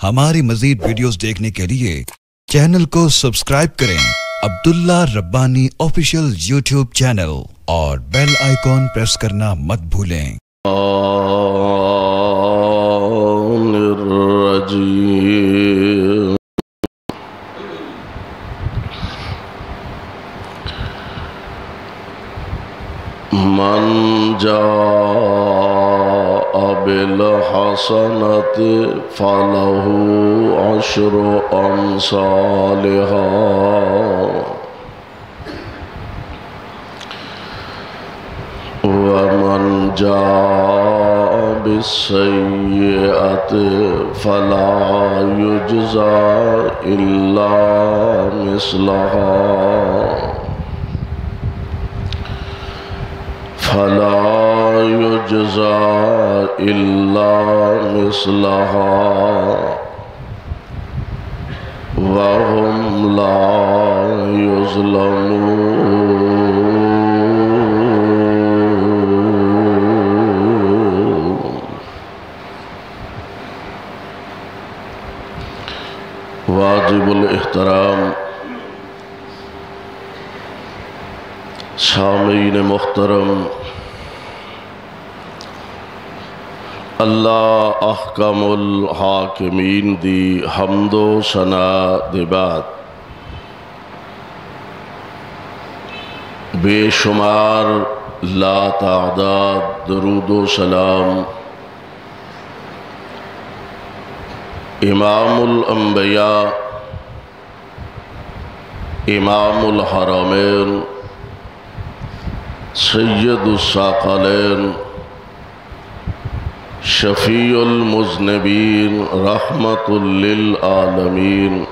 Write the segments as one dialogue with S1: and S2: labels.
S1: ہماری مزید ویڈیوز دیکھنے کے لیے چینل کو سبسکرائب کریں عبداللہ ربانی آفیشیل یوٹیوب چینل اور بیل آئیکن پریس کرنا مت بھولیں۔
S2: من جاء بالحسنة فله عشر أمثالها ومن جاء بالسيئة فلا يجزى إلا مثلها وهم لا يظلمون۔ واجب الاحترام سامعین محترم، اللہ احکم الحاکمین دی حمد و ثنا دے بعد بے شمار لا تعداد درود و سلام امام الانبیاء امام الحرمین سید الثقلین شفیع المذنبین رحمت للعالمین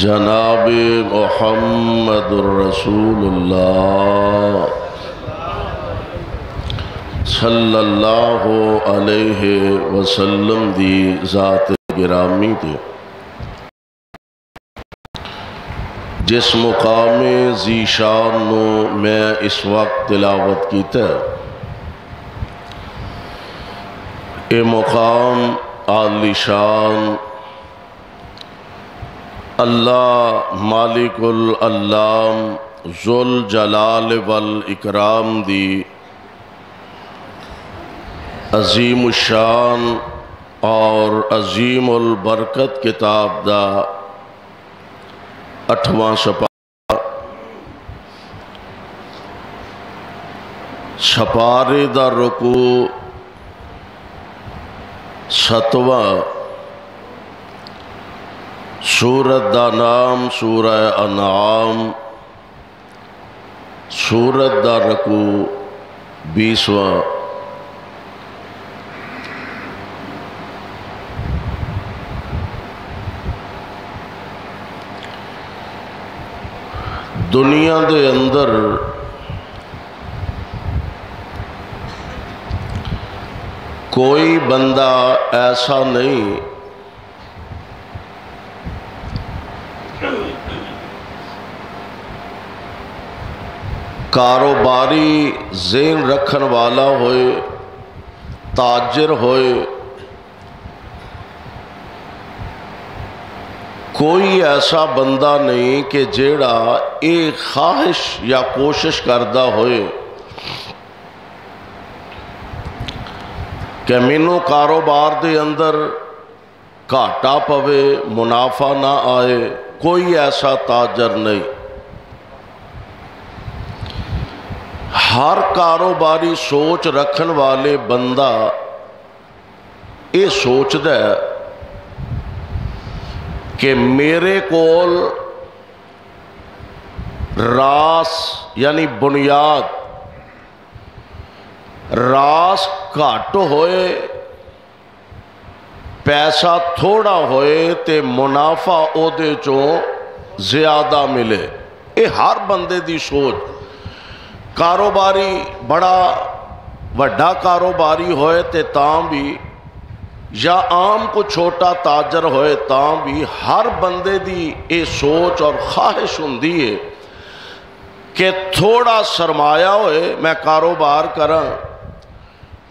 S2: جناب محمد الرسول اللہ صلی اللہ علیہ وسلم دی ذات گرامی تے جس مقام ذیشان نو میں اس وقت تلاوت کیتا ہے، اے مقام عالی شان اللہ مالک العلام ذوالجلال والاکرام دی عظیم الشان اور عظیم البرکت کتاب دا 8واں سپارے دا رکوع 7واں سورت دا نام سورہ انعام، سورت دا رکوع 20واں۔ دنیا دے اندر کوئی بندہ ایسا نہیں کاروباری ذہن رکھن والا ہوئے، تاجر ہوئے، کوئی ایسا بندہ نہیں کہ جیڑا ایک خواہش یا کوشش کردہ ہوئے کہ مینوں کاروبار دے اندر گھاٹا پوے، منافع نہ آئے، کوئی ایسا تاجر نہیں۔ ہر کاروباری سوچ رکھن والے بندہ یہ سوچدا ہے کہ میرے کول راس یعنی بنیاد راس گھٹ ہوئے، پیسہ تھوڑا ہوئے تے منافع او دے چوں زیادہ ملے۔ یہ ہر بندے دی سوچ، کاروباری بڑا وڈا کاروباری ہوئے تے تاں بھی، یا عام کو چھوٹا تاجر ہوئے تاں بھی، ہر بندے دی یہ سوچ اور خواہش ہوندی ہے کہ تھوڑا سرمایہ ہوئے میں کاروبار کراں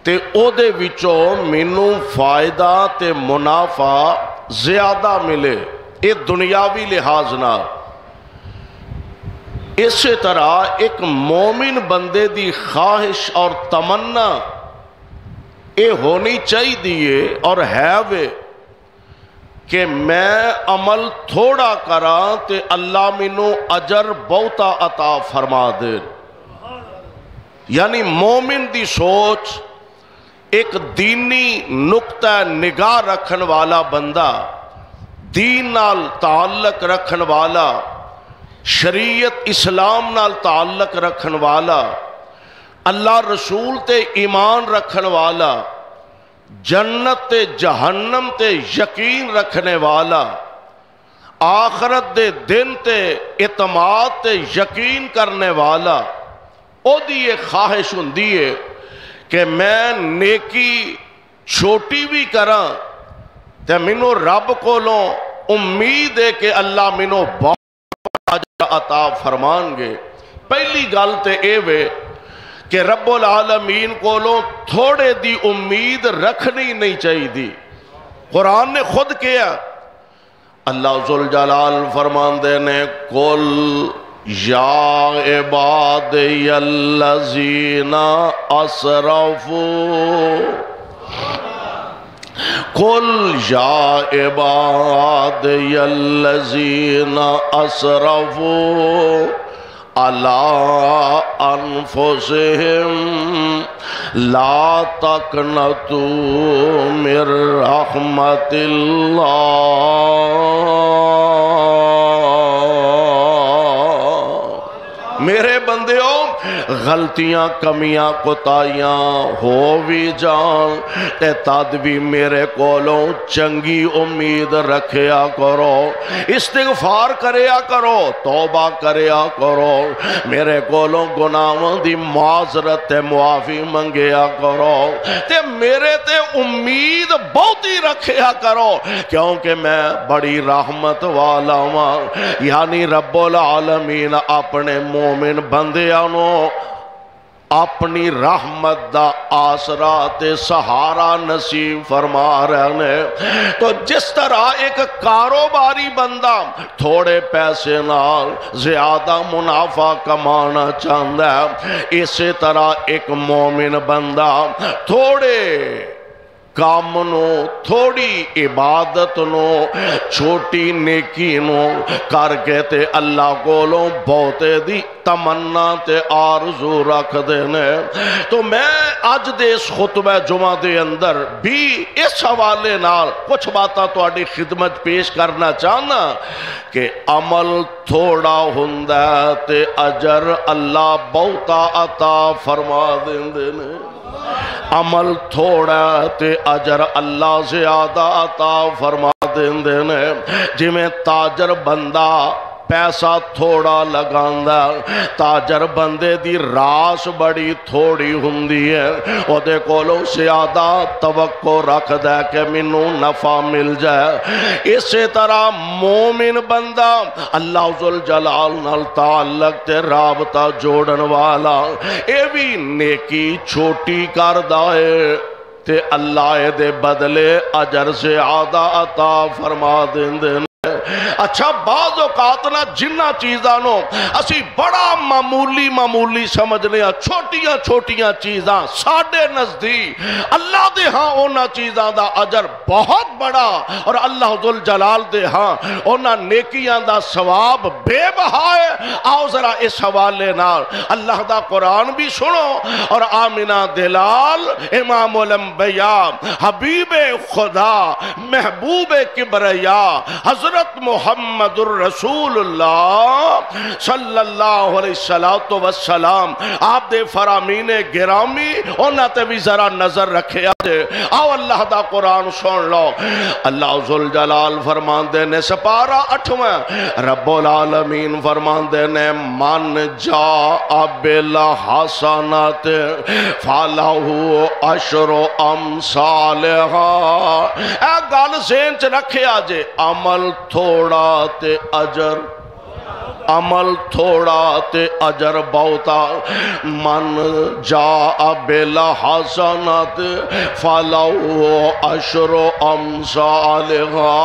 S2: تے او دے وچوں مینوں فائدہ تے منافع زیادہ ملے، اے دنیاوی لحاظ نال۔ اسی طرح ایک مومن بندے دی خواہش اور تمنا اے ہونی چاہیے اور ہے وے کہ میں عمل تھوڑا کراں تے اللہ مینوں اجر بہتا عطا فرما دے۔ یعنی مومن دی سوچ ایک دینی نقطہ نگاہ رکھن والا بندہ، دین نال تعلق رکھن والا، شریعت اسلام نال تعلق رکھن والا، اللہ رسول تے ایمان رکھن والا، جنت تے جہنم تے یقین رکھنے والا، آخرت دے دن تے اعتماد تے یقین کرنے والا، او دی یہ خواہش ہوندی ہے کہ میں نیکی چھوٹی بھی کراں تے مینوں رب کولوں امید ہے کہ اللہ مینوں بہت اجر عطا فرمان گے۔ پہلی گل تے اے وے کہ رب العالمین کولوں تھوڑے دی امید رکھنی نہیں چاہیے دی۔ قرآن نے خود کیا، اللہ ذوالجلال فرماندے نے قل یا عبادی الذین اسرفوا، قل یا عبادی الذین اسرفوا علی انفسہم لا تقنطوا من رحمت اللہ۔ میرے بندیوں، غلطیاں کمیاں کوتاہیاں ہو بھی جان تے تد بھی میرے کولوں چنگی امید رکھیا کرو، استغفار کریا کرو، توبہ کریا کرو، میرے کولوں گناہاں دی معذرت تے معافی منگیا کرو تے میرے تے امید بہتی رکھیا کرو، کیونکہ میں بڑی رحمت والا ہوں۔ یعنی رب العالمین اپنے مومن بندیاں نو اپنی رحمت دا آسرا تے سہارا نصیب فرما رہے ہیں۔ تو جس طرح ایک کاروباری بندہ تھوڑے پیسے نال زیادہ منافع کمانا چاہتا ہے، اسی طرح ایک مومن بندہ تھوڑے کام نو، تھوڑی عبادت نو، چھوٹی نیکی نو کر کے تے اللہ کولوں بہتے دی تمنا تے آرزو رکھ دینے۔ تو میں آج دے اس خطبہ جمعہ دے اندر بھی اس حوالے نال کچھ باتاں تو آڈی خدمت پیش کرنا چاہنا کہ عمل تھوڑا ہندہ تے اجر اللہ بہتا عطا فرما دینے۔ عمل تھوڑا تے اجر اللہ زیادہ عطا فرما دینے۔ جی میں تاجر بندہ پیسہ تھوڑا لگاندہ، تاجر بندے دی راس بڑی تھوڑی ہوندی ہے، او دے کولوں زیادہ توقع رکھ دے کہ منوں نفع مل جائے۔ اسی طرح مومن بندہ اللہ ذوالجلال نال تعلق تے رابطہ جوڑن والا، اے بھی نیکی چھوٹی کر دائے تے اللہ دے بدلے اجر زیادہ عطا فرما دیندے۔ اچھا بعض اوقات نہ جنہ چیزاں نو اسی بڑا معمولی سمجھنے ہیں، چھوٹیاں چھوٹیاں چیزاں ساڑھے نزدیک اللہ دے ہاں اونا چیزاں دا اجر بہت بڑا، اور اللہ ذوالجلال دے ہاں اونا نیکیاں دا ثواب بے بہائے۔ آؤ ذرا اس حوالے نال اللہ دا قرآن بھی سنو، اور آمنہ دلال امام الانبیاء حبیب خدا محبوب کبریا حضرت محمد الرسول اللہ صلی اللہ علیہ وسلم آپ دے فرامین گرامی انہاں تے بھی ذرا نظر رکھے آجے۔ آؤ اللہ دا قرآن سن لو۔ اللہ ذوالجلال فرمان دے نے سپارہ 8واں، رب العالمین فرمان دے نے من جاء بالحسنۃ فلہ عشر امثالہا۔ اے گل ذہن چ رکھے آجے، عمل تھوڑا تے اجر عمل تھوڑا تے اجر بہتا من جاء بالحسنۃ فلہ عشر امثالھا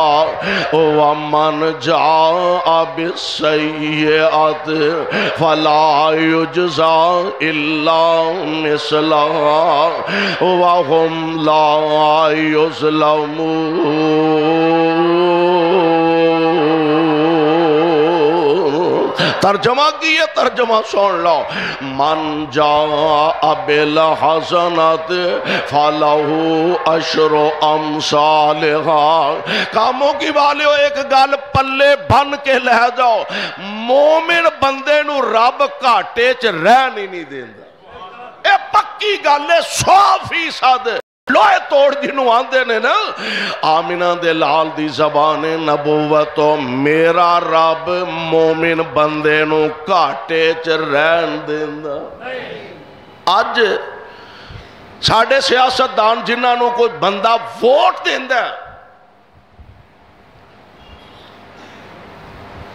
S2: ومن جاء بالسیئۃ فلا یجزی الا مثلھا وہم لا یظلمون۔ ترجمہ کیے، ترجمہ سن لو، من جاء بالحسنۃ فلہ عشر امثالھا۔ کاموں کی والیو ایک گل پلے بن کے لے جاؤ، مومن بندے نو رب گھاٹے چ رہن ہی نہیں دیندا۔ اے پکی گل ہے، 100% لوہے توڑ جنوں آندے نے نا، آمینہ دے لال دی زبان نبوت، میرا رب مومن بندے نو گھاٹے چ رہن دیندا۔ اج ساڈے سیاستدان جنہاں نو کوئی بندہ ووٹ دیندا ہے،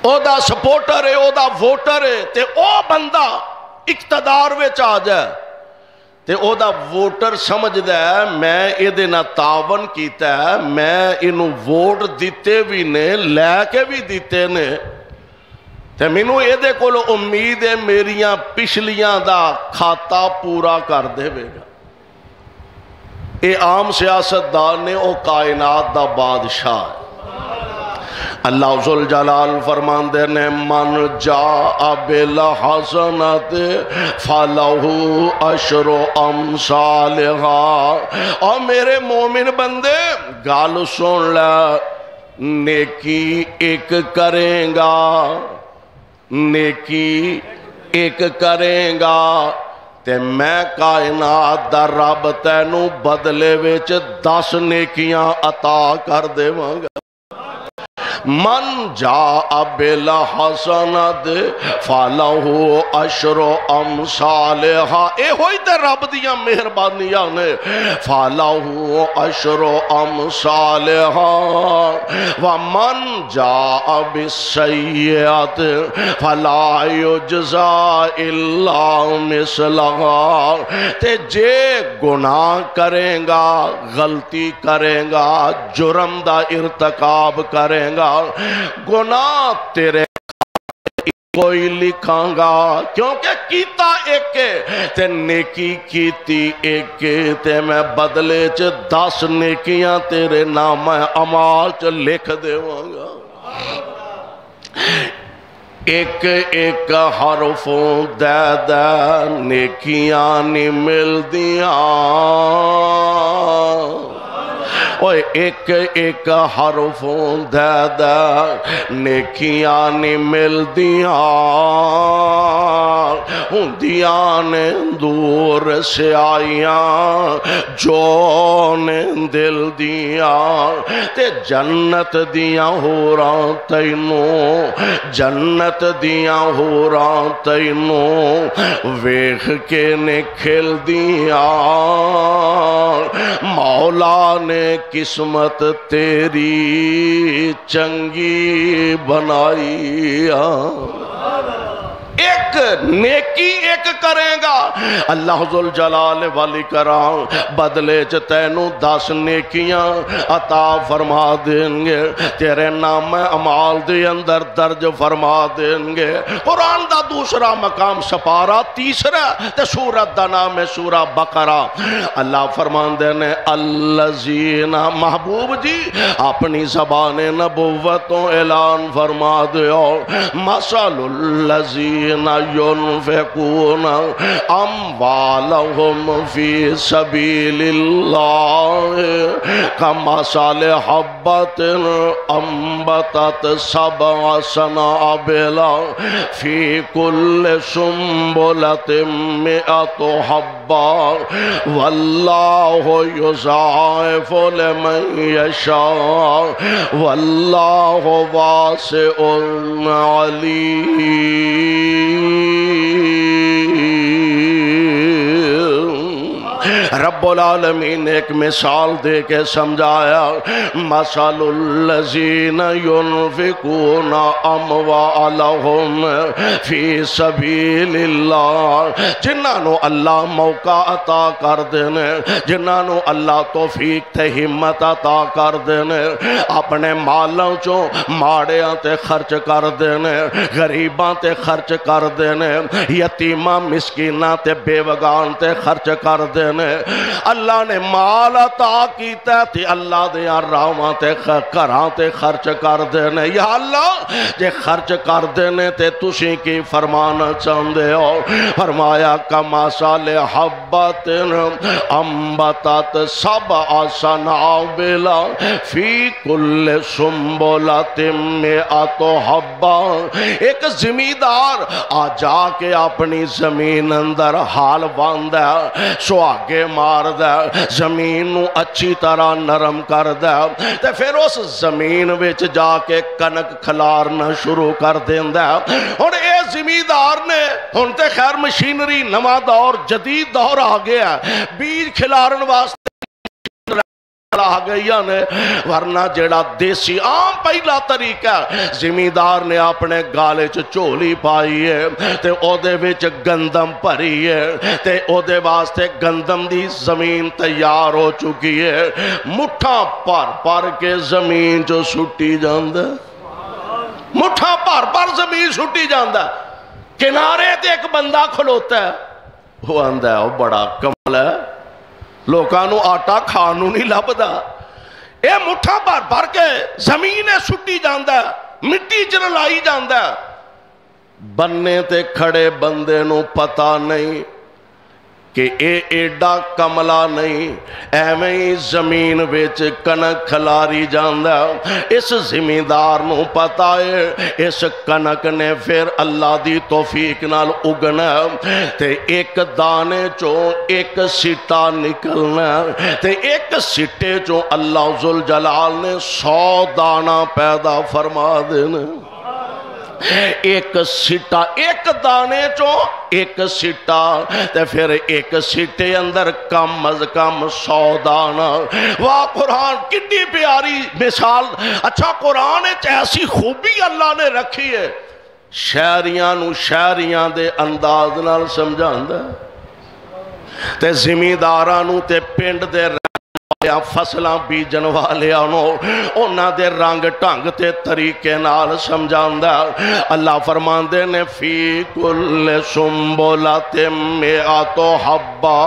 S2: او دا سپورٹر ہے، او دا ووٹر ہے، تے او بندہ اقتدار وچ آ جائے تے او دا ووٹر سمجھدا ہے میں اے دے نال تعاون کیتا ہے، میں اینوں ووٹ دیتے بھی نے، لے کے بھی دیتے نے، تے مینوں اے دے کول امید ہے میریاں پچھلیاں دا کھاتا پورا کر دے گا۔ اے عام سیاستدان نے، او کائنات دا بادشاہ ہے۔ اللہ ذوالجلال فرماندے نے من جاء بالحسنۃ فلہ عشر امثالھا۔ اور میرے مومن بندے گل سن لے، نیکی ایک کریں گا، نیکی ایک کریں گا تے میں کائنات دا رب تینوں بدلے وچ 10 نیکیاں عطا کر دیواں گا۔ من جاء بالحسنۃ فلہ عشر امثالھا، اے ہوئی تے رب دیاں مہربانیاں نے، فلہ عشر امثالھا ومن جاء بالسیئۃ فلا یجزی الا مثلھا۔ تے جے گناہ کریں گا، غلطی کریں گا، جرم دا ارتکاب کریں گا، گناہ تیرے کوئی لکھاں گا، کیونکہ کیتا ایک تے نیکی کیتی ایک، تے میں بدلے چ 10 نیکیاں تیرے نام اعمال چ لکھ دیواں گا۔ ایک ایک حرفوں دے دے نیکیاں نہیں ملدیاں، اوے ایک ایک حرفوں دے دے نیکیاں نہیں ملدیاں، ہوندیاں نے دور سے آئیاں جو نے دل دیاں، تے جنت دیاں ہوراں تینوں، جنت دیاں ہوراں تینوں ویکھ کے نے کھل دیاں، مولا نے قسمت تیری چنگی بنائی۔ ایک نیکی ایک کرے گا، اللہ ذوالجلال والاکرام بدلے چ تینوں 10 نیکیاں عطا فرما دیں گے، تیرے نام اعمال دے اندر درج فرما دیں گے۔ قرآن دا دوسرا مقام سپارہ 3 تے سورت دا نام ہے سورہ بقرہ۔ اللہ فرماندے نے الذین، محبوب جی اپنی زبان نبوتوں اعلان فرما دیو، مثل الذین ينفقون اموالهم في سبيل الله كمثل حبة انبتت 7 سنابل في كل سنبلة 100 حبة والله يضاعف لمن يشاء والله واسع عليم۔ رب العالمین نے ایک مثال دے کے سمجھایا، مثل الذین ينفقون اموالهم فی سبیل اللہ، جنہاں نو اللہ موقع عطا کر دینے، جنہاں نو اللہ توفیق تے ہمت عطا کر دینے، اپنے مالاں چوں ماڑیاں تے خرچ کر دینے، غریباں تے خرچ کر دینے، یتیماں مسکیناں تے بیوگان تے خرچ کر دینے۔ اللہ نے مال عطا کیتا تے اللہ دیاں راواں تے گھراں تے خرچ کر دینے۔ یا اللہ جے خرچ کر دینے تے تسی کی فرمانا چاہندے ہو؟ فرمایا کمثل حبۃ انبتت سبع سنابل فی کل سنبلۃ مئۃ حبہ۔ ایک زمیندار آ جا کے اپنی زمین اندر حال باندھے، سہاگے مار دے، زمین نو اچھی طرح نرم کر دے، تے پھر اس زمین وچ جا کے کنک کھلارنا شروع کر دیندا۔ ہن اے زمیندار نے ہن تے خیر مشینری نواں دور جدید دور آ گیا، بیج کھلارن واسطے آ گئیاں نے، ورنہ جیڑا دیسی عام پہلا طریقہ زمیندار نے اپنے گالے چ چولی پائی ہے تے او دے وچ گندم بھری ہے تے او دے واسطے گندم دی زمین تیار ہو چکی ہے، مٹھا پر پر کے زمین چ سٹی جاندا، مٹھا پر پر زمین سٹی جاندا، کنارے تے ایک بندہ کھلوتا ہے، وہ آندا ہے وہ بڑا کمال ہے، لوکانو آٹا کھانو نہیں لبدا، اے مٹھا بھر بھر کے زمین سٹی جاندا، مٹی چ رلائی جاندا، بننے تے کھڑے بندے نو پتہ نہیں کہ اے ایڈا کملا نہیں، ایویں ہی زمین وچ کنک کھلاری جاندا۔ اس زمیندار نو پتہ ہے اس کنک نے پھر اللہ دی توفیق نال اگنا تے ایک دانے چوں ایک سٹا نکلنا تے ایک سٹے چوں اللہ ذوالجلال نے 100 دانہ پیدا فرما دینا۔ ایک سٹا، ایک دانے چوں ایک سٹا تے پھر ایک سٹے اندر کم از کم 100 دانہ۔ واہ قرآن کتنی پیاری مثال۔ اچھا قرآن ایسی خوبی اللہ نے رکھی ہے، شہریاں نو شہریاں دے انداز نال سمجھاندا تے زمینداراں نو تے پنڈ دے فصلاں بیجن والیاں نو انہاں دے رنگ ٹنگ تے طریقے نال سمجھاندا۔ اللہ فرماندے نے فی کل سنبلۃ مئۃ حبہ،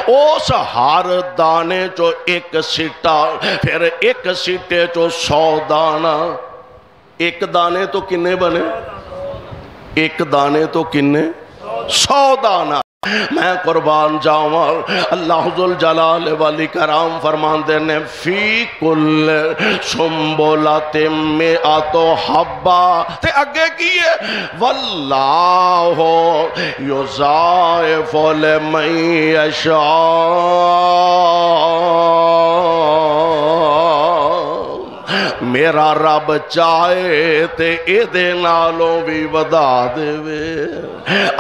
S2: اس ہر دانے چو ایک سٹا، پھر ایک سٹے چو 100 دانہ۔ ایک دانے تو کنے بنے؟ ایک دانے تو کنے؟ 100 دانہ۔ میں قربان جاواں، اللہ ذوالجلال والاکرام فرماندے نے فی کل سنبلۃ مئۃ حبہ تے اگے کی ہے واللہ یضاعف لمن یشاء۔ میرا رب چاہے تے اے دے نالوں بھی ودا دے وے،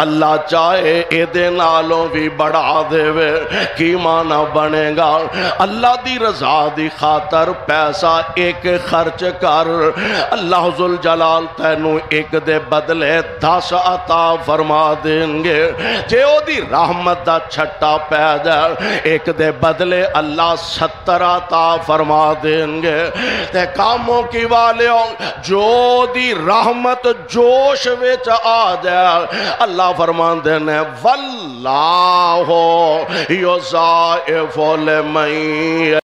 S2: اللہ چاہے اے دے نالوں بھی بڑھا دے وے۔ کی معنی بنے گا؟ اللہ دی رضا دی خاطر پیسہ ایک خرچ کر، اللہ ذوالجلال تینوں ایک دے بدلے 10 عطا فرما دیں گے۔ جے او دی رحمت دا چھٹا پہ جائے ایک دے بدلے اللہ 70 عطا فرما دیں گے۔ تے کاموں کی والیوں جو دی رحمت جوش وچ آ جائے اللہ فرماندے نے واللہ یضاعف لمن یشاء۔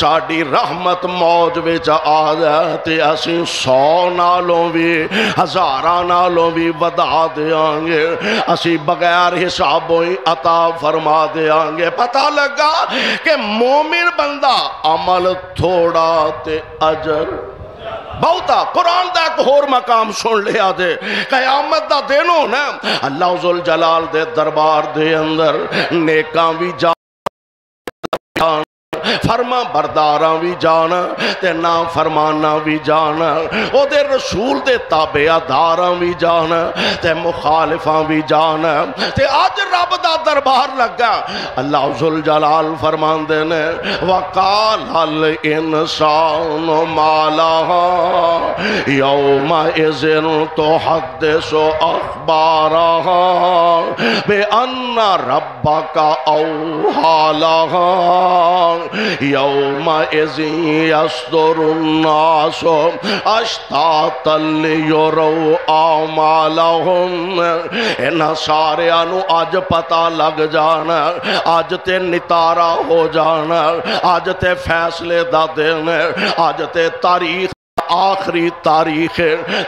S2: ساڑی رحمت موج وچ آ جائے تے اسی 100 نالوں بھی 1000 نالوں بھی ودا دیاں گے، اسی بغیر حسابوں ہی عطا فرما دیاں گے۔ پتہ لگا کہ مومن بندہ عمل تھوڑا تے اجر بہتا۔ قرآن دا ایک اور مقام سن لیا دے، قیامت دا دن ہونا اللہ ذوالجلال دے دربار دے اندر نیکاں بھی جان فرما برداراں بھی جان تے نا فرمانا بھی جان او دے رسول دے تابعداراں بھی جان تے مخالفاں بھی جان تے اج رب دا دربار لگا اللہ ذوالجلال فرماندے نے وقال الانسان ما لها يومئذ تحدث اخبارها بان ربك اوحى لها يومئذ يصدر الناس اشتاتا ليروا اعمالهم انہاں ساریاں نو اج پتہ لگ جانا اج تے نتارا ہو جانا اج تے فیصلے دا دن اج تے تاریخ آخری تاریخ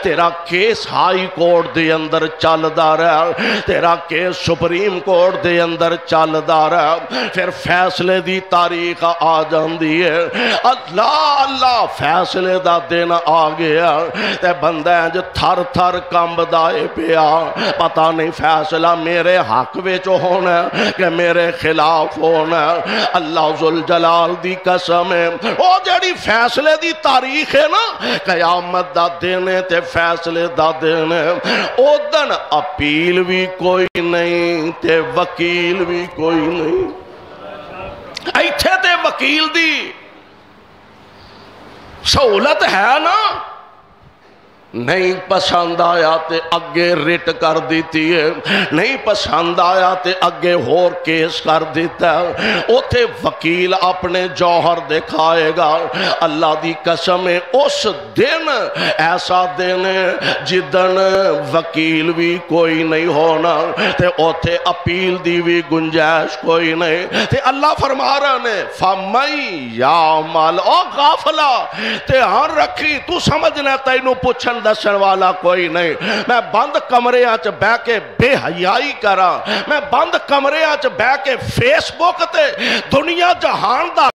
S2: تیرا کیس ہائی کورٹ دے اندر چلدا رہا تیرا کیس سپریم کورٹ دے اندر چلدا رہا پھر فیصلے دی تاریخ آ جاندی ہے اللہ اللہ فیصلے دا دن آ گیا تے بندہ جو تھر تھر کمبدا اے پیا پتہ نہیں فیصلہ میرے حق وچ ہونا کہ میرے خلاف ہونا اللہ ذوالجلال دی قسم ہے او جڑی فیصلے دی تاریخ ہے نا قیامت دا دن تے فیصلے دا دن او دن اپیل بھی کوئی نہیں تے وکیل بھی کوئی نہیں ایتھے تے وکیل دی سہولت ہے نا نہیں پسند آیا تے اگے ریٹ کر دیتی ہے نہیں پسند آیا تے اگے ہور کیس کر دیتا ہے اوتھے وکیل اپنے جوہر دکھائے گا اللہ دی قسم ہے اس دن ایسا دن جدن وکیل بھی کوئی نہیں ہونا تے اوتھے اپیل دی بھی گنجائش کوئی نہیں تے اللہ فرما رہا نے فَمَن يَعْمَلْ او غافلہ تے ہاں رکھی تو سمجھنا تینوں پوچھن دسن والا کوئی نہیں میں بند کمرے آنچ بے کے بے حیائی کرا میں بند کمرے آنچ بے کے فیس بک تے دنیا جہان دا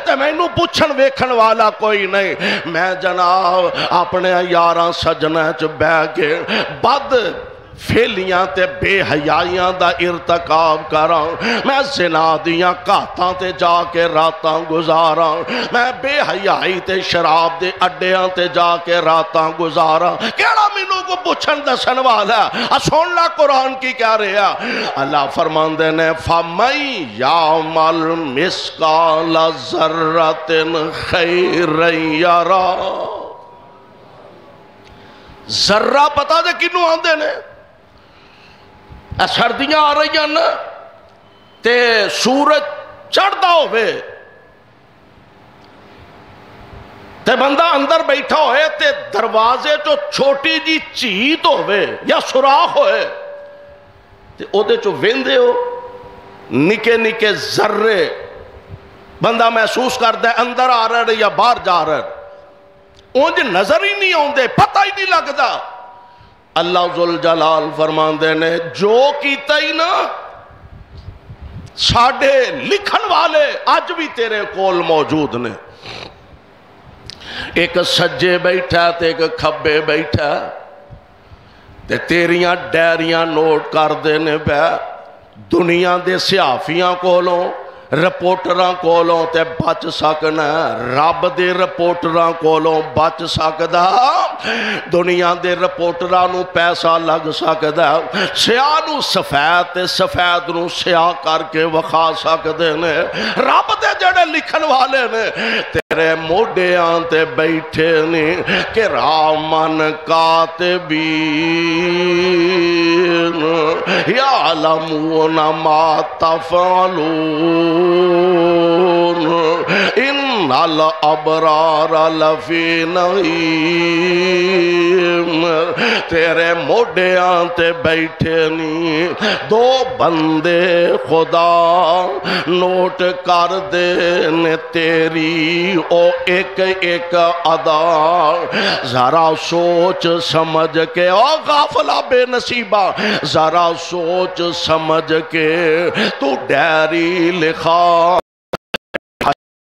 S2: تے میں انہوں پوچھن ویکھن والا کوئی نہیں میں جناب اپنے یاراں سجنہ چ بے کے بد فیلیاں تے بے حیائیاں دا ارتکاب کراں میں زنا دیاں کاتاں تے جا کے راتاں گزاراں میں بے حیائی تے شراب دے اڈیاں تے جا کے راتاں گزاراں کیڑا مینوں کو پوچھن دسن والا سن لا قرآن کی کیا رہا اللہ فرماندے نے فَمَن يَعْمَلْ مِثْقَالَ ذَرَّةٍ خَيْرًا يَرَهُ ذرہ پتہ دے کنوں آندے نے سردیاں آ رہی ہیں نا تے سورج چڑھدا ہوئے تے بندہ اندر بیٹھا ہوئے تے دروازے چو چھوٹی جی چیت ہوئے یا سوراخ ہوئے تے او دے چو ویندے ہو نکے نکے ذرے بندہ محسوس کر دے اندر آ رہے یا باہر جا رہے اونج نظر ہی نہیں آن دے پتہ ہی نہیں لگ دا اللہ ذوالجلال فرماندے نے جو کیتا ہی نا ساڑھے لکھن والے آج بھی تیرے کول موجود نے ایک سجے بیٹھا تے ایک کھبے بیٹھا تے تیریاں ڈیریاں نوٹ کر دینے پہ دنیا دے صحافیاں کولوں رپورٹراں کولوں تے بچ سکنا رب دے رپورٹراں کولوں بچ سکدا دنیا دے رپورٹراں نو پیسہ لگ سکدا سیاہ نو سفید تے سفید نو سیاہ کر کے وکھا سکدے نے رب دے جڑے لکھن والے نے تیرے موڈیاں تے بیٹھے نے کرامن کاتبین یعلمون ما تفعلون ان الابرار لفی نعیم تیرے موڈیاں تے بیٹھے نہیں دو بندے خدا نوٹ کر دینے تیری او ایک ایک ادا ذرا سوچ سمجھ کے او غافلہ بے نصیبہ ذرا سوچ سمجھ کے تو ڈیری لکھا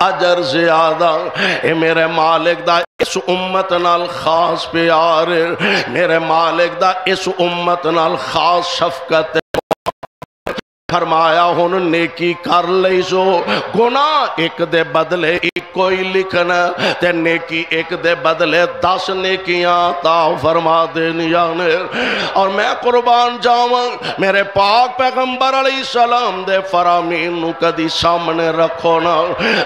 S2: اجر زیادہ. اے میرے مالک دا اس امت نال خاص پیار، میرے مالک دا اس امت نال خاص شفقت. فرمایا ہن نیکی کر لئی سو، گناہ ایک دے بدلے ایک کوئی لکھنا تے نیکی ایک دے بدلے 10 نیکیاں تا فرما دینیاں نے. اور میں قربان جاواں میرے پاک پیغمبر علیہ السلام دے فرامین نو کدی سامنے رکھو نا.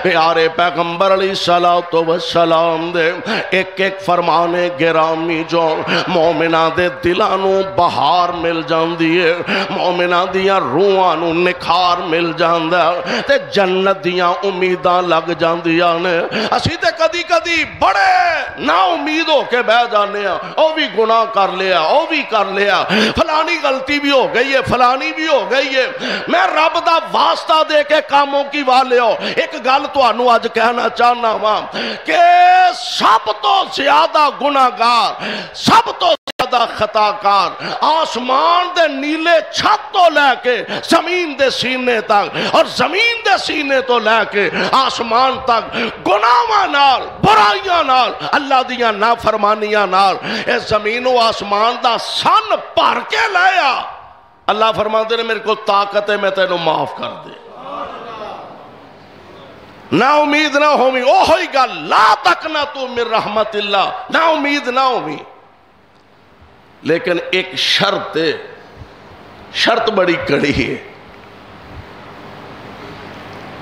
S2: پیارے پیغمبر علیہ السلام دے ایک ایک فرمانے گرامی جو مومنہ دے دلانو بہار مل جاندی ہے، مومنہ دیاں روحاں نو نکھار مل جاندہ تے جنت دیاں امیداں لگ جاندیاں نے. اسی تے کدی کدی بڑے نا امید ہو کے بہ جانے ہیں، او بھی گناہ کر لیا، او بھی کر لیا، فلانی غلطی بھی ہو گئی ہے، فلانی بھی ہو گئی ہے. میں رب دا واسطہ دے کے کاموں کی والے ہو ایک گل تو انو آج کہنا چاہنا ہوں کہ سب تو زیادہ گناہگار، سب تو زیادہ خطاکار آسمان دے نیلے چھت تو لے کے زمین دے سینے تک اور زمین دے سینے تو لے کے آسمان تک گناہاں نال، برائیاں نال، اللہ دیاں نافرمانیاں نال اے زمین و آسمان دا سن بھر کے لیا. اللہ فرماندے نے میرے کو طاقت ہے میں تینوں معاف کر دے. نا امید نہ ہوئی، اوہی گل لا تقنطوا من رحمت اللہ، نا امید نہ ہوئی. لیکن ایک شرط ہے، شرط بڑی کڑی ہے.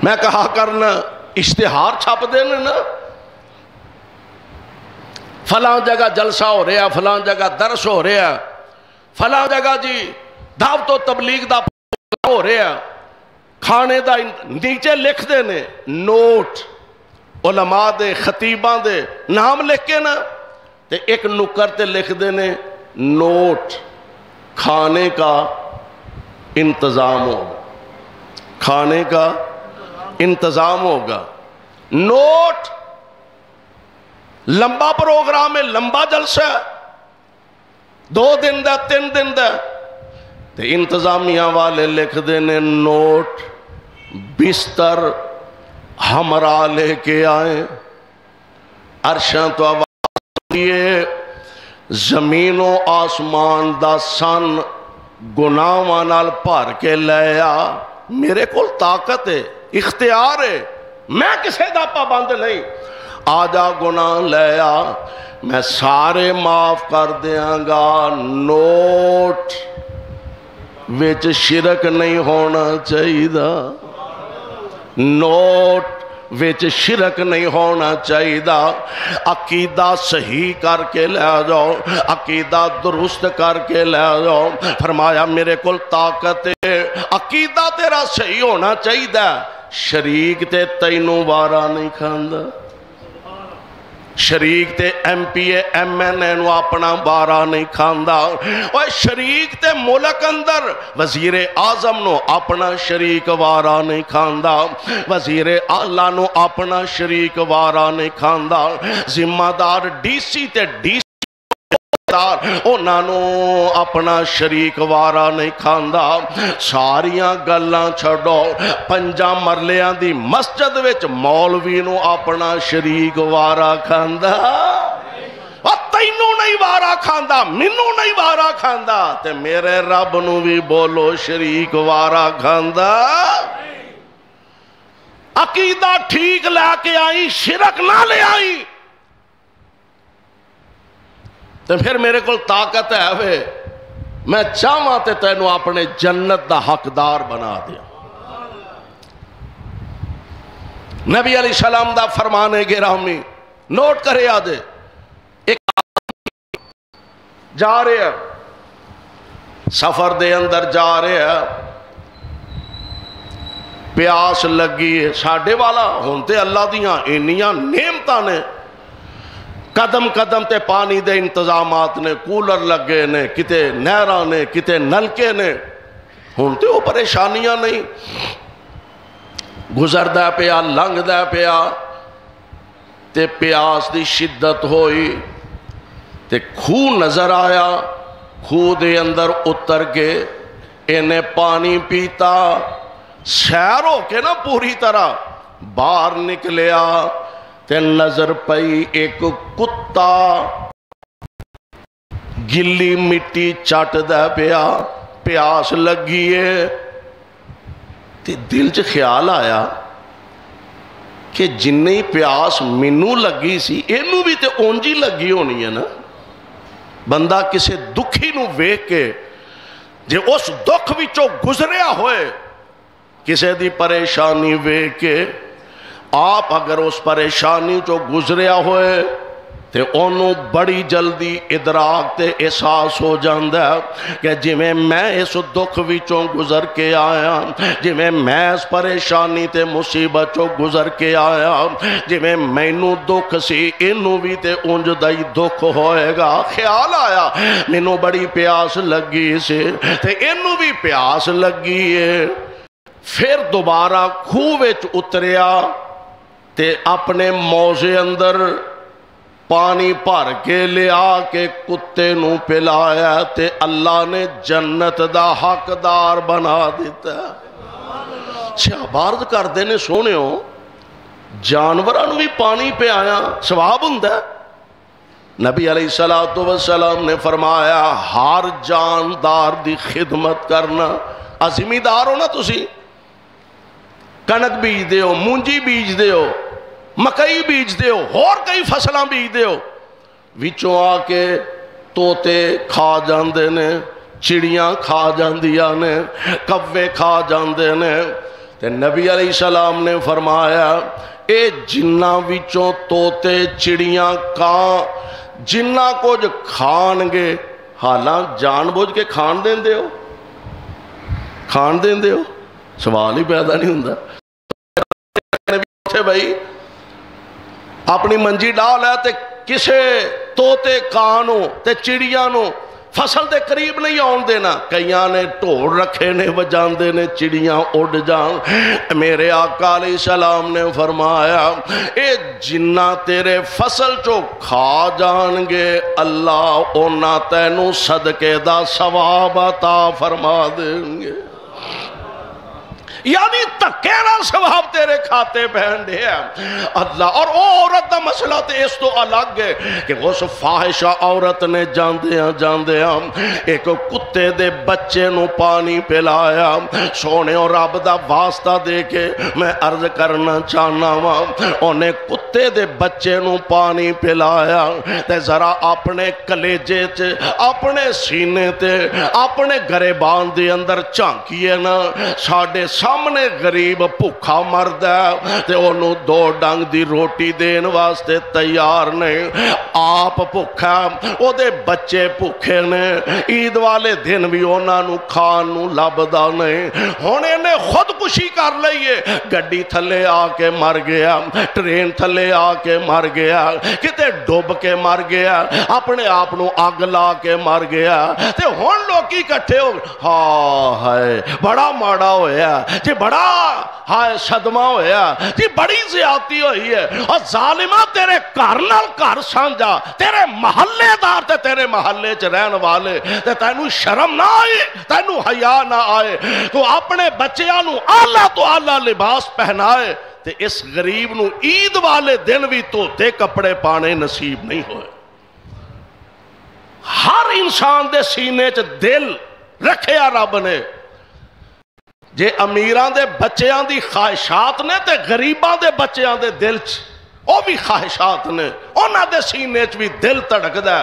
S2: میں کہا کرنا اشتہار چھاپ دینے نا، فلاں جگہ جلسہ ہو رہا، فلاں جگہ درس ہو رہا، فلاں جگہ جی دعوت و تبلیغ دا ہو رہا، کھانے دا نیچے لکھ دینے نوٹ علماء دے خطیباں دے نام لکھ کے نا تے ایک نکر تے لکھ دینے نوٹ کھانے کا انتظام ہوگا، کھانے کا انتظام ہوگا. نوٹ لمبا پروگرام ہے، لمبا جلسہ ہے، 2 دن دا 3 دن دا تے انتظامیہ والے لکھ دینے نوٹ بستر ہمراہ لے کے آئیں، عرشاں تو آواز دیئے، زمین و آسمان دا سن گناہاں نال بھر کے لیا. میرے کول طاقت ہے، اختیار ہے، میں کسے دا پابند نہیں. آجا گناہ لیا میں سارے معاف کر دیاں گا. نوٹ وچ شرک نہیں ہونا چاہیے، نوٹ وچ شرک نہیں ہونا چاہیے. عقیدہ صحیح کر کے لے جاؤ، عقیدہ درست کر کے لے جاؤ. فرمایا میرے کول طاقت ہے، عقیدہ تیرا صحیح ہونا چاہیے، شریک تے تینوں وارا نہیں کھاندا، شریک تے M P A M N A نو اپنا بارا نہیں کھاندا. اور شریک تے ملک اندر وزیر اعظم نو اپنا شریک وارا نہیں کھاندا، وزیر اعلیٰ نو اپنا شریک وارا نہیں کھاندا. ذمہ دار ڈی سی تے ڈی سی انہاں نو اپنا شریک وارا نہیں کھاندا. ساریاں گلاں چھڑو، 5 مرلیاں دی مسجد وچ مولوی نو اپنا شریک وارا کھاندا. تینوں نہیں وارا کھاندا، مینوں نہیں وارا کھاندا تے میرے رب نو بھی بولو شریک وارا کھاندا. عقیدہ ٹھیک لے کے آئی، شرک نہ لے آئی تو پھر میرے کو طاقت ہے وے میں چاہواں تے تینوں اپنے جنت دا حقدار بنا دیا. نبی علیہ السلام دا فرمانے گرامی نوٹ کرے آدھے. ایک جا رہے ہیں، سفر دے اندر جا رہے ہیں، پیاس لگی ہے. ساڑھے والا ہونتے اللہ دیاں انیاں نعمتاں نے، قدم قدم تے پانی دے انتظامات نے، کولر لگے نے، کتے نہراں نے، کتے نلکے نے، ہونتے وہ پریشانیاں نہیں. گزر دا پیا، لنگ دا پیا تے پیاس دی شدت ہوئی تے کھو نظر آیا. کھو دے اندر اتر کے انہیں پانی پیتا، سیر ہو کے نا پوری طرح باہر نکلیا تے نظر پئی ایک کتا گلی مٹی چٹ دے پیا، پیاس لگیے تے دل چ خیال آیا کہ جنہی پیاس مینوں لگی سی اینوں بھی تے اونجی لگی ہونی ہے نا۔ بندہ کسے دکھی نو ویکھ کے جے اس دکھ وچوں گزریا ہوئے، کسے دی پریشانی ویکھ کے آپ اگر اس پریشانی چوں گزریا ہوئے تے انہوں بڑی جلدی ادراک تے احساس ہو جاندہ ہے کہ جی میں اس دکھ وچوں گزر کے آیا، جی میں اس پریشانی تے مصیبت چوں گزر کے آیا، جی مینوں دکھ سی انہوں بھی تے انج دائی دکھ ہوئے گا۔ خیال آیا مینوں بڑی پیاس لگی سے تے انہوں بھی پیاس لگی ہے۔ پھر دوبارہ کھووچ اتریا تے اپنے موزے اندر پانی بھر کے لیا کے کتے نو پلایا تے اللہ نے جنت دا حقدار بنا دیتا ہے۔ شہبارد کر دینے سونے ہو جانوران بھی پانی پہ آیا ثواب ہوندا ہے۔ نبی علیہ السلام نے فرمایا ہر جاندار دی خدمت کرنا، ازمی دار ہو نا تسی، کنک بیج دے ہو، مونجی بیج دے ہو، مکئی بیج دے ہو، اور کئی فصلاں بیج دے ہو، وچوں آ کے توتے کھا جاندے نے، چڑیاں کھا جاندیاں نے، کوے کھا جاندے نے۔ تے نبی علیہ السلام نے فرمایا اے جنہ وچوں توتے چڑیاں کان جنہ کچھ کھان گے، حالاں جان بوجھ کے کھان دین دے ہو، کھان دین دے ہو، سوال ہی پیدا نہیں ہوندہ۔ بھائی اپنی منجی ڈال ہے تے کسے توتے کانو تے چڑیاں فصل دے قریب نہیں آن دینا۔ کئیاں نے ٹھوڑ رکھے نے وجاندے نے چڑیاں اڑ جان۔ میرے آقا علیہ السلام نے فرمایا اے جنہ تیرے فصل چو کھا جان گے اللہ اونا تینوں صدقے دا ثواب عطا فرما دیں گے، یعنی تکینا ثواب تیرے کھاتے پہن دے ہیں اللہ۔ اور او عورت دا مسئلہ تے اس تو الگ ہے کہ اس فاحشہ عورت نے جاندے ہیں ایک کتے دے بچے نو پانی پلایا۔ سونے اور رب دا واسطہ دے کے میں عرض کرنا چاہنا ہوں، انہیں کتے دے بچے نو پانی پلایا تے ذرا اپنے کلیجے تے اپنے سینے تے اپنے گریبان دے اندر جھانکیے نا، ساڑھے سامنے غریب بھوکا مرد ہے تے انہوں دو ڈنگ دی روٹی دین واسطے تیار نہیں، آپ بھوکا او دے بچے بھوکے نے، عید والے دن بھی انہوں نو کھانو لبدا نہیں، ہونے نے خودکشی کر لئیے، گڈی تھلے آ کے مر گیا، ٹرین تھلے آ کے مر گیا، کتے ڈوب کے مر گیا، اپنے آپنو آگ لا کے مر گیا تے ہون لوگی کٹھے ہو ہائے بڑا ماڑا ہویا جی، بڑا ہائے صدمہ ہویا جی، بڑی زیادتی ہوئی ہے۔ اور ظالمہ تیرے کارنال کار سانجا، تیرے محلے دار تے تیرے محلے چ رہن والے تے تینوں شرم نہ آئے، تینوں حیا نہ آئے، تو اپنے بچیاں نو اعلیٰ تو اعلیٰ لباس پہنائے تے اس غریب نو عید والے دن بھی توتے کپڑے پانے نصیب نہیں ہوئے۔ ہر انسان دے سینے چ دل رکھیا رب نے، جے امیران دے بچیاں دی خواہشات نے تے غریباں دے بچیاں دے دل چ او بھی خواہشات نے، اونا دے سینے چ بھی دل تڑک دا۔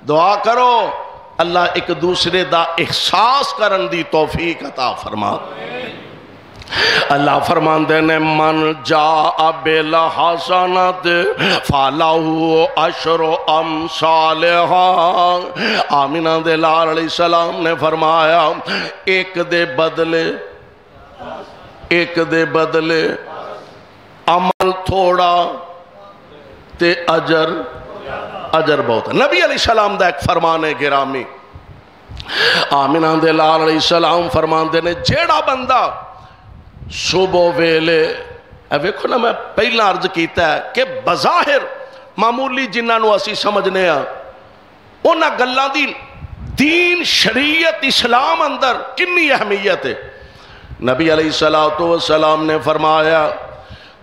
S2: دعا کرو اللہ ایک دوسرے دا احساس کرن دی توفیق عطا فرما۔ اللہ فرماندے نے من جاء بالحسنۃ فلہ عشر امثالہا۔ آمینہ دے لال علیہ السلام نے فرمایا ایک دے بدلے عمل تھوڑا تے اجر بہت ہے۔ نبی علیہ السلام دا ایک فرمان گرامی، آمینہ دے لال علیہ السلام فرماندے نے جیڑا بندہ صبح ویلے، ویکھو نا میں پہلا عرض کیتا ہے کہ بظاہر معمولی جنہاں نو اسی سمجھنے ہیں اونا گلاں دی دین شریعت اسلام اندر کنی اہمیت ہے۔ نبی علیہ السلام نے فرمایا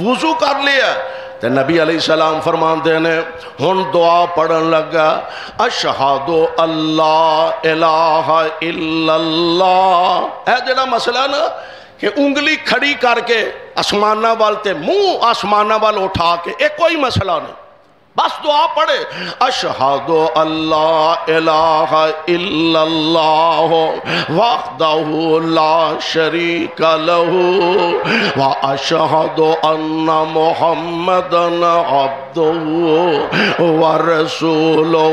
S2: وضو کر لیا تے نبی علیہ السلام فرماندے نے ہن دعا پڑھن لگا اشہدو اللہ الہ الا اللہ. اے جڑا مسئلہ نا کہ انگلی کھڑی کر کے آسمانہ وال تے منہ آسمانہ وال اٹھا کے ایک کوئی مسئلہ نہیں, بس دعا پڑھے اشہدو اللہ الہ الا اللہ وحدہ لا شریک لہ واشہد ان محمدا عبدہ ورسولہ.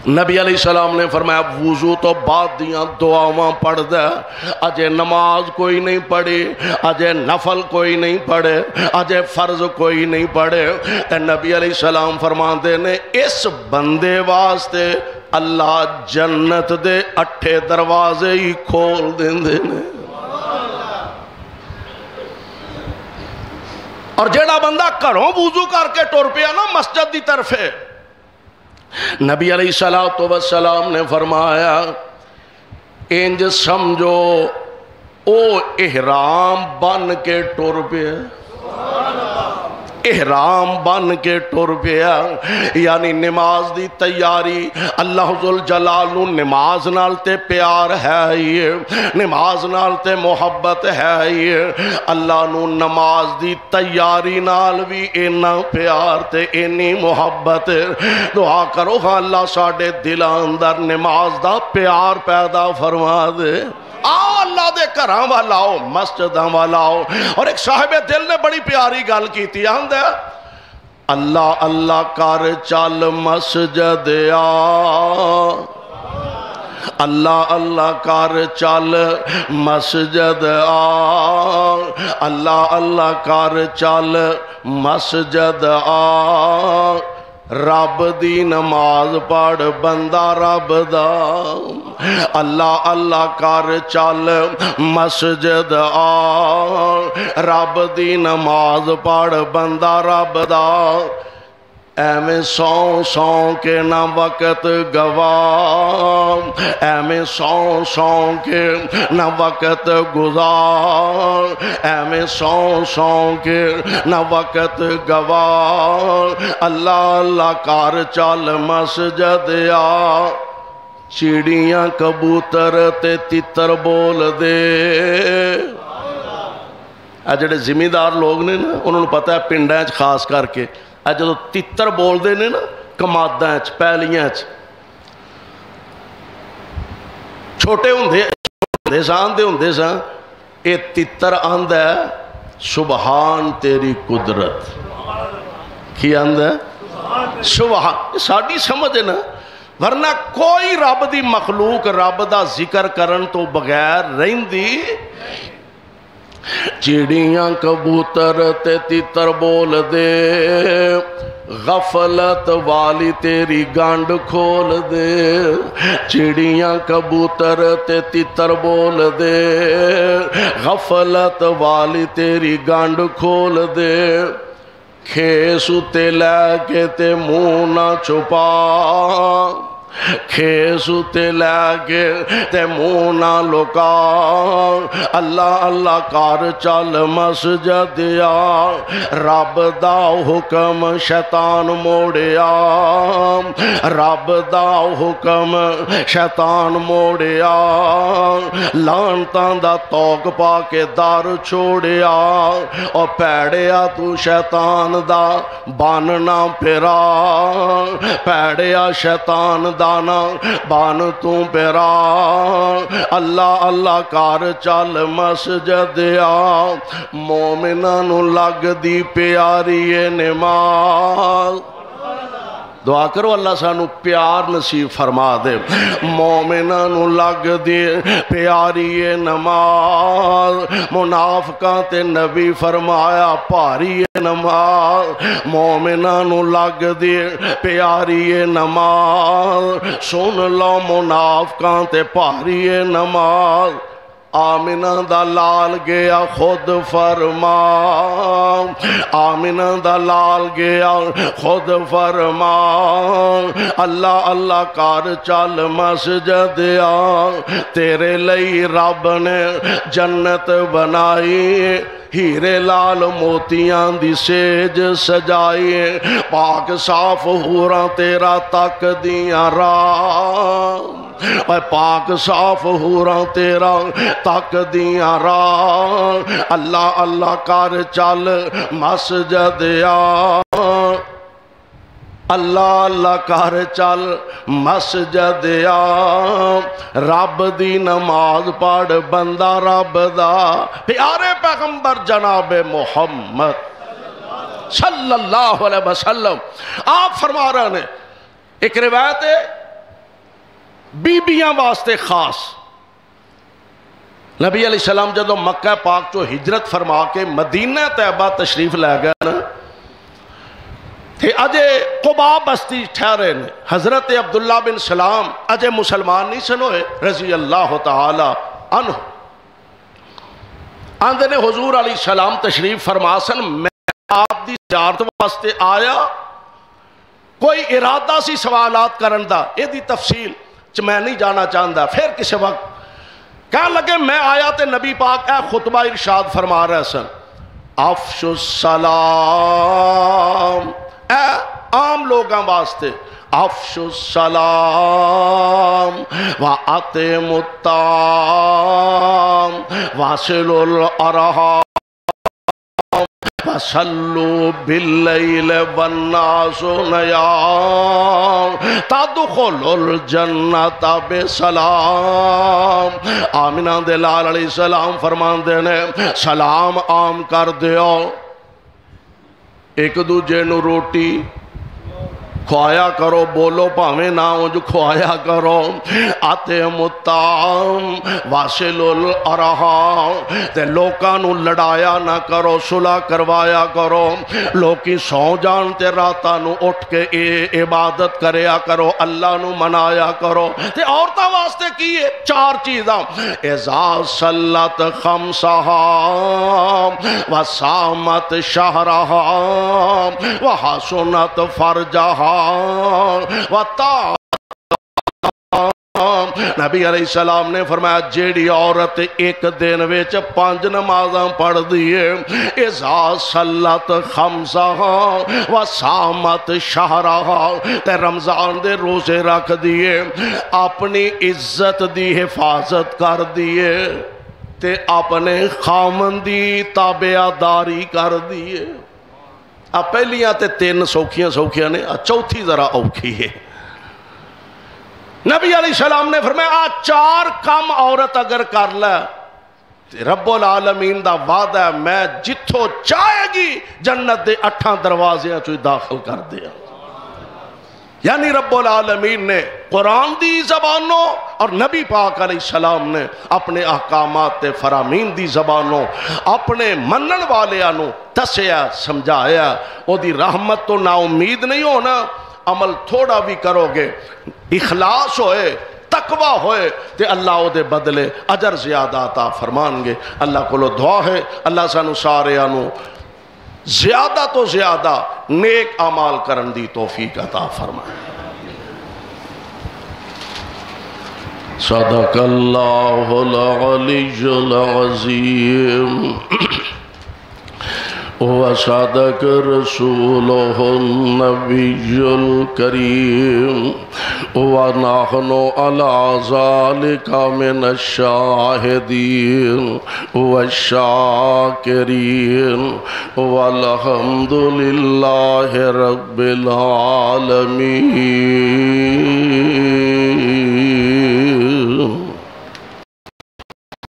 S2: نبی علیہ السلام نے فرمایا وضو تو بعد دیاں دعاواں پڑھ دے, اجے نماز کوئی نہیں پڑھی, اجے نفل کوئی نہیں پڑھے, اجے فرض کوئی نہیں پڑھے. تے نبی علیہ السلام فرماندے نے اس بندے واسطے اللہ جنت دے 8 دروازے ہی کھول دیندے نے. اور جیڑا بندہ گھروں وضو کر کے ٹر پیا نا مسجد دی طرفے, نبی علیہ السلام نے فرمایا انج سمجھو او احرام بن کے ٹر پیا, احرام بن کے ٹر پیا. یعنی نماز دی تیاری, اللہ ذوالجلال نو نماز نال تے پیار ہے ہی, نماز نال تے محبت ہے ہی, اللہ نو نماز دی تیاری نال بھی اینا پیار تے اینی محبت. دعا کرو ہاں اللہ ساڑے دلاں اندر نماز دا پیار پیدا فرما دے. آؤ اللہ دے گھراں والا آؤ, مسجداں والا آؤ. اور ایک صاحب دل نے بڑی پیاری گل کیتی, آندہ اللہ اللہ کر چل مسجد آ, اللہ اللہ کر چل مسجد آ, اللہ اللہ کر چل مسجد آ. رب دی نماز پڑھ بندہ رب دا, اللہ اللہ کر چل مسجد آ. رب دی نماز پڑھ بندہ رب دا. ایویں سو سو کے نہ وقت گوا, ایویں سو سو کے نہ وقت گزار, ایویں سو سو کے نہ وقت گوا. اللہ اللہ کر چل مسجد آ. چڑیاں کبوتر تے تتر بول دے. اے جڑے زمیندار لوگ نے نا انہوں نے پتہ ہے پنڈاں وچ خاص کر کے جدو تتر بول دے نے نا کماداں چ پہلیاں چ چھوٹے ہوندے سان اے تتر آندا ہے سبحان تیری قدرت. کی آندا ہے سبحان. ساڈی سمجھ نا, ورنہ کوئی رب دی مخلوق رب دا ذکر کرن تو بغیر رہندی. چڑیاں کبوتر تے تتر بول دے, غفلت والی تیری گانڈ کھول دے. چڑیاں کبوتر تے تتر بول دے, غفلت والی تیری گانڈ کھول دے. کھیس تے لے کے تے منہ نہ چھپا, کھیس تے لے کے تے منہ نہ لکا. اللہ اللہ کر چل مسجد آ. رب دا حکم شیطان موڑیا, رب دا حکم شیطان موڑیا. لعنتاں دا توق پا کے در چھوڑیا. اور پیڑیا تو شیطان دا باننا پھرا, پیڑیا شیطان دانا بان تو پیرا. اللہ اللہ کر چل مسجد آ. مومناں نو لگ دی پیاری نماز. دعا کرو اللہ سانو پیار نصیب فرما دے. مومناں نو لگ دی پیاری نماز. منافقاں تے نبی فرمایا بھاری نماز. مومناں نو لگ دی پیاری نماز. سن لو منافقاں تے بھاری نماز. آمنہ دا لال گیا خود فرما، آمنہ دا لال گیا خود فرما، اللہ اللہ کر چل مسجد آ، تیرے لئی رب نے جنت بنائی، ہیرے لال موتیاں دی سیج سجائی، پاک صاف حوراں تیرا تک دیاں راہ، پاک صاف حوراں تیرا تک دیاں راہ، اللہ اللہ کر چل مسجد آ، اللہ اللہ کر چل مسجد آ، رب دی نماز پڑھ بندہ رب دا، پیارے پیغمبر جناب محمد صلی اللہ علیہ وسلم آپ فرما رہے ہیں۔ ایک روایت ہے بیبیاں واسطے خاص، نبی علیہ السلام جدو مکہ پاک چو ہجرت فرما کے مدینہ طیبہ تشریف لے گئے نا، تھے اجے قباء بستی ٹھہرے نے، حضرت عبداللہ بن سلام اجے مسلمان نہیں سنوئے رضی اللہ تعالی عنہ، آندھے نے حضور علیہ السلام تشریف فرما سن، میں آپ دی زیارت واسطے آیا، کوئی ارادہ سی سوالات کرن دا، یہ دی تفصیل میں نہیں جانا چاہتا، پھر کسی وقت کہنے لگے میں آیا تے نبی پاک اے خطبہ ارشاد فرما رہے سن، افشو السلام، اے عام لوگاں واسطے افشو السلام وَأَطِعِمُوا الطَّعَامَ وَاصِلُوا الْأَرْحَامَ وَصَلُّوا بِاللَّيْلِ وَالنَّاسُ نِيَامٌ تَدْخُلُوا الْجَنَّةَ بِسَلَامٍ۔ آمنہ دے لال علیہ السلام فرماندے نے سلام عام کر دیو، ایک دوجے نو روٹی کھوایا کرو، بولو پاویں نہ ہو جو کھوایا کرو، اطعموا الطعام واصلوا الارحام، تے لوکاں نو لڑایا نہ کرو، صلح کروایا کرو، لوکی سو جان تے راتاں نو اٹھ کے عبادت کریا کرو، اللہ نو منایا کرو، تے عورتاں واسطے کی ہے چار چیزاں، اذا صلت خمسہا وصامت شہرہا وحسنت فرجہا نبی علیہ السلام نے فرمایا جیڑی عورت ایک دن ویچ 5 نمازاں پڑھ دیئے، اذا صلت خمسہا وصامت شہرہا، تے رمضان دے روزے رکھ دیئے، اپنی عزت دی حفاظت کر دیئے، تے اپنے خامندی تابعداری کر دیئے۔ اب پہلیاں تے 3 سوکھیاں نے، چوتھی ذرا اوکھی ہے۔ نبی علیہ السلام نے فرمایا 4 کام عورت اگر کر لے، رب العالمین دا وعدہ ہے میں جتھو چاہے گی جنت دے 8 دروازیاں چوئی داخل کر دیا۔ یعنی رب العالمین نے قرآن دی زبانوں اور نبی پاک علیہ السلام نے اپنے احکامات تے فرامین دی زبانوں اپنے منن والے آنوں دسیا سمجھایا، او دی رحمت تو نا امید نہیں ہونا، عمل تھوڑا بھی کرو گے، اخلاص ہوئے، تقوی ہوئے، تے اللہ او دے بدلے اجر زیادہ عطا فرمان گے۔ اللہ کو لو دعا ہے اللہ سانو سارے آنوں زیادہ تو زیادہ نیک اعمال کرن دی توفیق عطا فرمائے۔ صدق اللہ العلی العظیم وصدق رسولہ النبی الکریم ونحن علی ذالک من الشاہدین والشاکرین والحمد للہ رب العالمین۔